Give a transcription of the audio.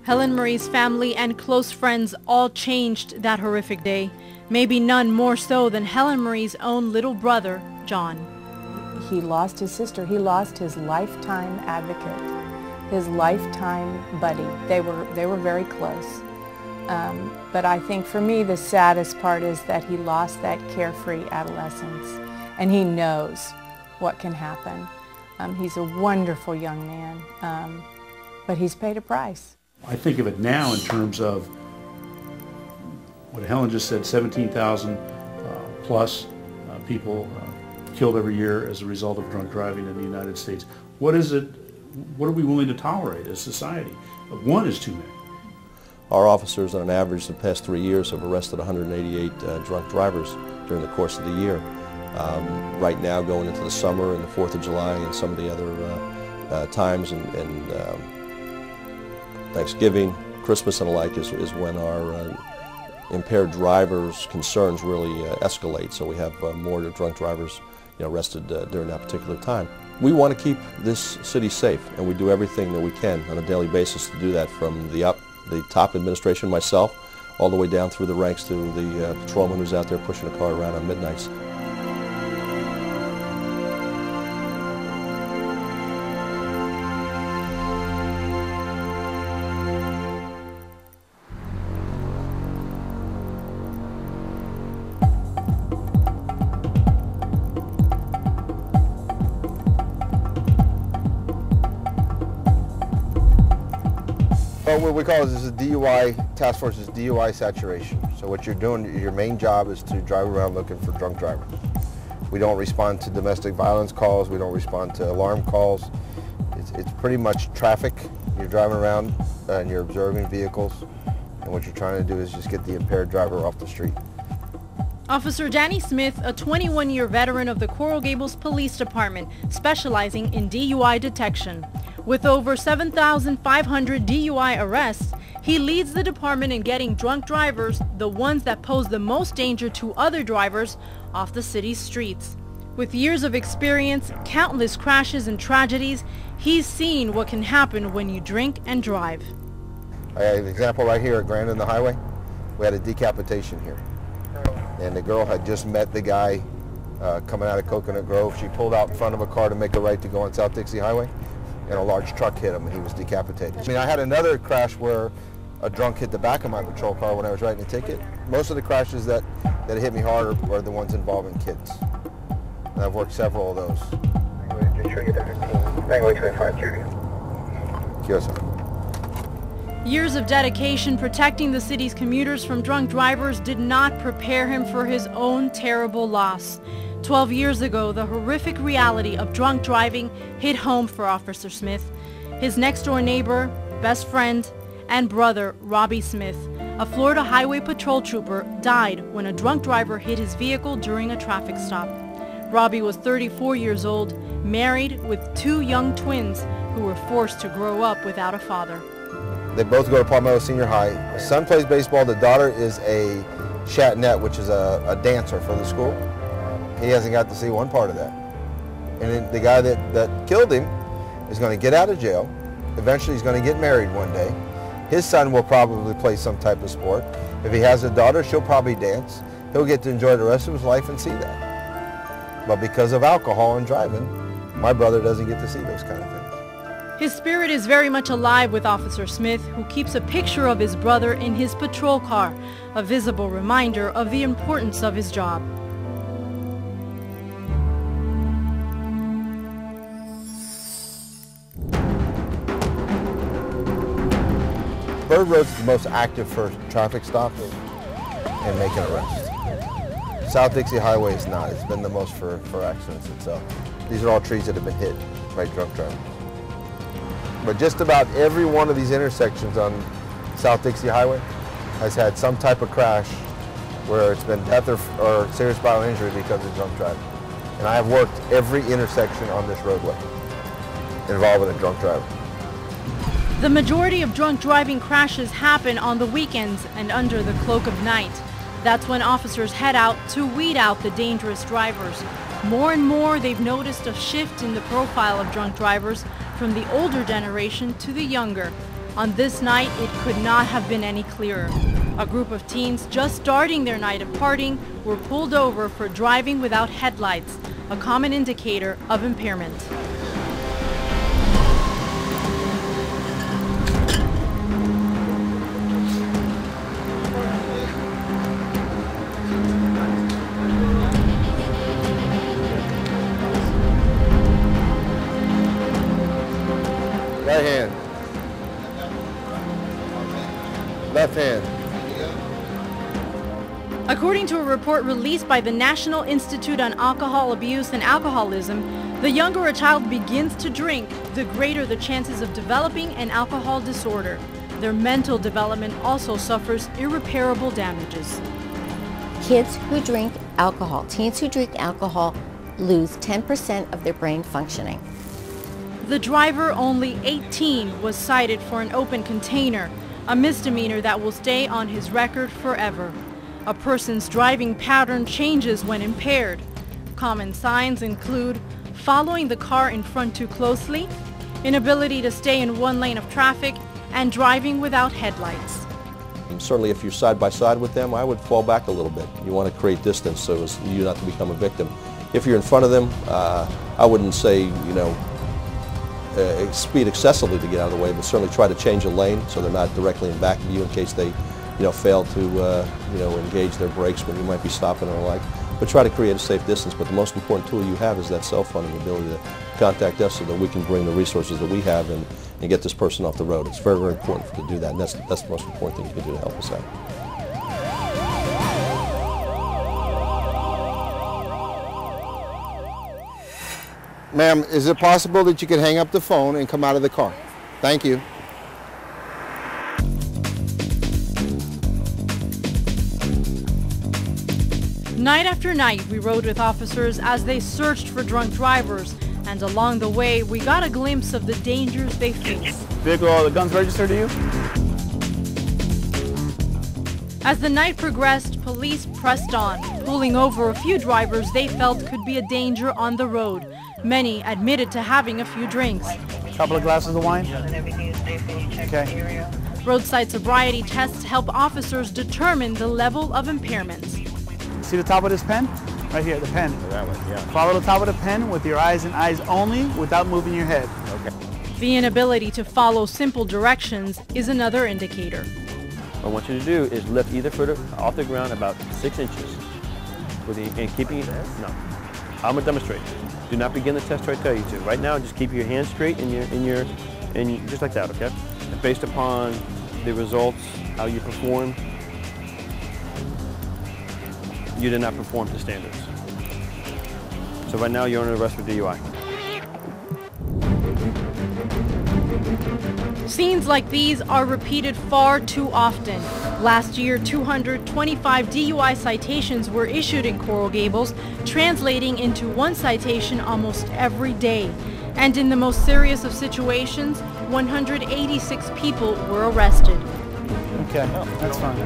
Helen Marie's family and close friends all changed that horrific day. Maybe none more so than Helen Marie's own little brother, John. He lost his sister. He lost his lifetime advocate, his lifetime buddy. They were very close. But I think for me the saddest part is that he lost that carefree adolescence, and he knows what can happen. He's a wonderful young man, but he's paid a price. I think of it now in terms of what Helen just said, 17,000 plus people killed every year as a result of drunk driving in the United States. What are we willing to tolerate as a society? One is too many. Our officers on an average the past 3 years have arrested 188 drunk drivers during the course of the year. Right now, going into the summer and the 4th of July and some of the other times and Thanksgiving, Christmas and the like is when our impaired drivers' concerns really escalate. So we have more drunk drivers arrested during that particular time. We want to keep this city safe, and we do everything that we can on a daily basis to do that, from the top administration, myself, all the way down through the ranks to the patrolman who's out there pushing a car around on midnights. Well, what we call this is a DUI task force is DUI saturation. So what you're doing, your main job is to drive around looking for drunk drivers. We don't respond to domestic violence calls. We don't respond to alarm calls. It's pretty much traffic. You're driving around and you're observing vehicles, and what you're trying to do is just get the impaired driver off the street. Officer Danny Smith, a 21-year veteran of the Coral Gables Police Department, specializing in DUI detection. With over 7,500 DUI arrests, he leads the department in getting drunk drivers, the ones that pose the most danger to other drivers, off the city's streets. With years of experience, countless crashes and tragedies, he's seen what can happen when you drink and drive. I have an example right here at Grand on the Highway. We had a decapitation here, and the girl had just met the guy coming out of Coconut Grove. She pulled out in front of a car to make a right to go on South Dixie Highway, and a large truck hit him and he was decapitated. I mean, I had another crash where a drunk hit the back of my patrol car when I was writing a ticket. Most of the crashes that hit me hard are the ones involving kids. And I've worked several of those. Yes, sir. Years of dedication protecting the city's commuters from drunk drivers did not prepare him for his own terrible loss. 12 years ago, the horrific reality of drunk driving hit home for Officer Smith. His next-door neighbor, best friend, and brother, Robbie Smith, a Florida Highway Patrol trooper, died when a drunk driver hit his vehicle during a traffic stop. Robbie was 34 years old, married with 2 young twins who were forced to grow up without a father. They both go to Palmetto Senior High. The son plays baseball. The daughter is a chatinette, which is a dancer for the school. He hasn't got to see one part of that. And then the guy that killed him is going to get out of jail. Eventually he's going to get married one day. His son will probably play some type of sport. If he has a daughter, she'll probably dance. He'll get to enjoy the rest of his life and see that. But because of alcohol and driving, my brother doesn't get to see those kind of things. His spirit is very much alive with Officer Smith, who keeps a picture of his brother in his patrol car, a visible reminder of the importance of his job. Bird Road's the most active for traffic stops and making arrests. South Dixie Highway is not. It's been the most for accidents itself. These are all trees that have been hit by drunk drivers. But just about every one of these intersections on South Dixie Highway has had some type of crash where it's been death or serious bodily injury because of drunk driving. And I have worked every intersection on this roadway involving a drunk driver. The majority of drunk driving crashes happen on the weekends and under the cloak of night. That's when officers head out to weed out the dangerous drivers. More and more, they've noticed a shift in the profile of drunk drivers from the older generation to the younger. On this night, it could not have been any clearer. A group of teens just starting their night of partying were pulled over for driving without headlights, a common indicator of impairment. Right hand. Left hand. According to a report released by the National Institute on Alcohol Abuse and Alcoholism, the younger a child begins to drink, the greater the chances of developing an alcohol disorder. Their mental development also suffers irreparable damages. Kids who drink alcohol, teens who drink alcohol, lose 10% of their brain functioning. The driver, only 18, was cited for an open container, a misdemeanor that will stay on his record forever. A person's driving pattern changes when impaired. Common signs include following the car in front too closely, inability to stay in one lane of traffic, and driving without headlights. Certainly if you're side by side with them, I would fall back a little bit. You want to create distance so as you not to become a victim. If you're in front of them, I wouldn't say, speed excessively to get out of the way, but certainly try to change a lane so they're not directly in back of you in case they fail to engage their brakes when you might be stopping or the like. But try to create a safe distance. But the most important tool you have is that cell phone and the ability to contact us so that we can bring the resources that we have and get this person off the road. It's very, very important to do that, and that's the most important thing you can do to help us out. Ma'am, is it possible that you could hang up the phone and come out of the car? Thank you. Night after night, we rode with officers as they searched for drunk drivers, and along the way, we got a glimpse of the dangers they face. Vehicle, all the guns registered to you? As the night progressed, police pressed on, pulling over a few drivers they felt could be a danger on the road. Many admitted to having a few drinks. Couple of glasses of wine? Okay. Roadside sobriety tests help officers determine the level of impairments. See the top of this pen? Right here, the pen. That one, yeah. Follow the top of the pen with your eyes and eyes only without moving your head. Okay. The inability to follow simple directions is another indicator. What I want you to do is lift either foot off the ground about 6 inches. And keeping it, no. I'm going to demonstrate. Do not begin the test till I tell you to. Right now, just keep your hands straight and just like that, okay? And based upon the results, how you perform, you did not perform to standards. So right now, you're under arrest for DUI. Scenes like these are repeated far too often. Last year, 225 DUI citations were issued in Coral Gables, translating into one citation almost every day. And in the most serious of situations, 186 people were arrested. Okay, that's fine.